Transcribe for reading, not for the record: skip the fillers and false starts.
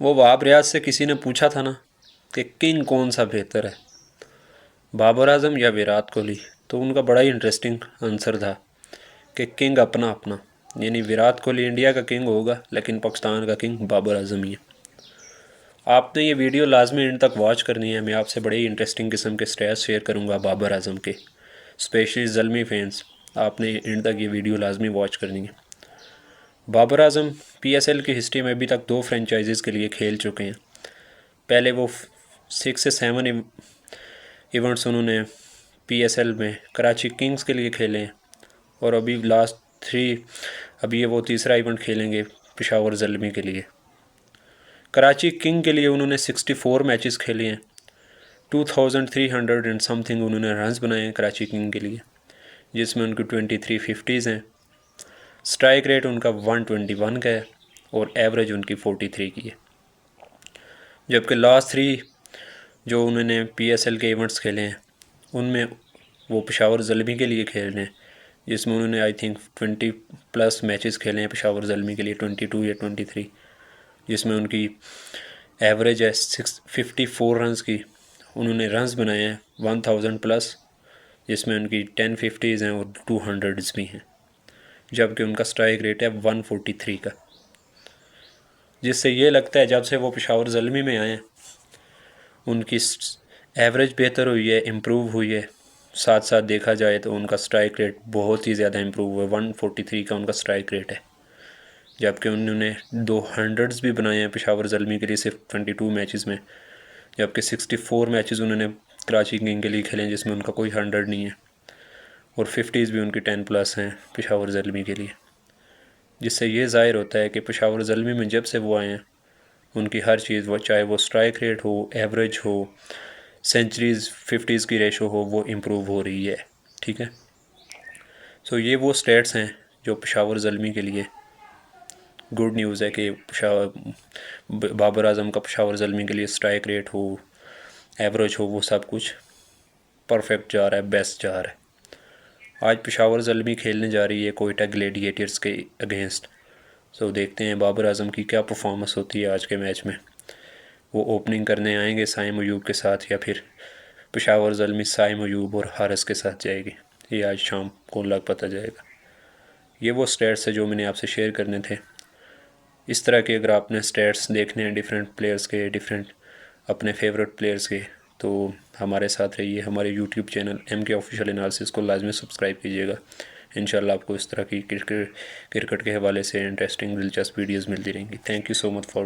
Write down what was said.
वो वहाब रियाज से किसी ने पूछा था ना कि किंग कौन सा बेहतर है, बाबर आजम या विराट कोहली, तो उनका बड़ा ही इंटरेस्टिंग आंसर था कि किंग अपना अपना, यानी विराट कोहली इंडिया का किंग होगा लेकिन पाकिस्तान का किंग बाबर आजम ही है। आपने ये वीडियो लाजमी एंड तक वॉच करनी है। मैं आपसे बड़े ही इंटरेस्टिंग किस्म के स्टैट्स शेयर करूँगा बाबर आजम के, स्पेशली ज़ल्मी फैंस। आपने एंड तक ये वीडियो लाजमी वॉच करनी है। बाबर आजम PSL की हिस्ट्री में अभी तक 2 फ्रेंचाइजीज़ के लिए खेल चुके हैं। पहले वो 6 से 7 इवेंट्स उन्होंने PSL में कराची किंग्स के लिए खेले हैं, और अभी लास्ट 3 अभी ये वो तीसरा इवेंट खेलेंगे पेशावर ज़ल्मी के लिए। कराची किंग के लिए उन्होंने 64 मैचेस खेले हैं, 2300 एंड समथिंग उन्होंने रन्स बनाए हैं कराची किंग के लिए, जिसमें उनकी 23 50s हैं। स्ट्राइक रेट उनका 121 का है और एवरेज उनकी 43 की है। जबकि लास्ट 3 जो उन्होंने PSL के इवेंट्स खेले हैं उनमें वो पेशावर ज़ल्मी के लिए खेल रहे हैं, जिसमें उन्होंने आई थिंक 20+ मैचेस खेले हैं पेशावर ज़ल्मी के लिए, 22 या 23, जिसमें उनकी एवरेज है 654 रन्स की। उन्होंने रन्स बनाए हैं 1000+, जिसमें उनकी 10 50s हैं और 200s भी हैं। जबकि उनका स्ट्राइक रेट है 143 का, जिससे ये लगता है जब से वो पेशावर ज़ल्मी में आए हैं उनकी एवरेज बेहतर हुई है, इम्प्रूव हुई है। साथ साथ देखा जाए तो उनका स्ट्राइक रेट बहुत ही ज़्यादा इम्प्रूव हुआ है, 143 का उनका स्ट्राइक रेट है। जबकि उन्होंने 200s भी बनाए हैं पेशावर ज़ल्मी के लिए सिर्फ 22 मैचेस में, जबकि 64 मैचेस उन्होंने कराची किंग के लिए खेले हैं जिसमें उनका कोई 100 नहीं है, और 50s भी उनकी 10+ हैं पेशावर ज़ल्मी के लिए। जिससे ये ज़ाहिर होता है कि पेशावर ज़ल्मी में जब से वो आए हैं उनकी हर चीज़, वो चाहे वो स्ट्राइक रेट हो, एवरेज हो, सेंचुरीज़ 50s की रेशो हो, वो इम्प्रूव हो रही है। ठीक है, सो ये वो स्टेट्स हैं जो पेशावर ज़ल्मी के लिए गुड न्यूज़ है कि बाबर आजम का पेशावर ज़ल्मी के लिए स्ट्राइक रेट हो, एवरेज हो, वो सब कुछ परफेक्ट जा रहा है, बेस्ट जा रहा है। आज पेशावर ज़ल्मी खेलने जा रही है कोयटा ग्लेडिएटर्स के अगेंस्ट। सो देखते हैं बाबर आजम की क्या परफॉर्मेंस होती है आज के मैच में। वो ओपनिंग करने आएंगे साइम अयूब के साथ, या फिर पेशावर ज़ल्मी साइम अयूब और हारिस के साथ जाएगी, ये आज शाम को लग पता जाएगा। ये वो स्टैट्स है जो मैंने आपसे शेयर करने थे। इस तरह के अगर आपने स्टैट्स देखने हैं डिफरेंट प्लेयर्स के, डिफरेंट अपने फेवरेट प्लेयर्स के, तो हमारे साथ रहिए। हमारे YouTube channel MK official analysis को लाजमी सब्सक्राइब कीजिएगा। इंशाल्लाह आपको इस तरह की क्रिकेट के हवाले से इंटरेस्टिंग दिलचस्प वीडियोज़ मिलती रहेंगी। Thank you so much for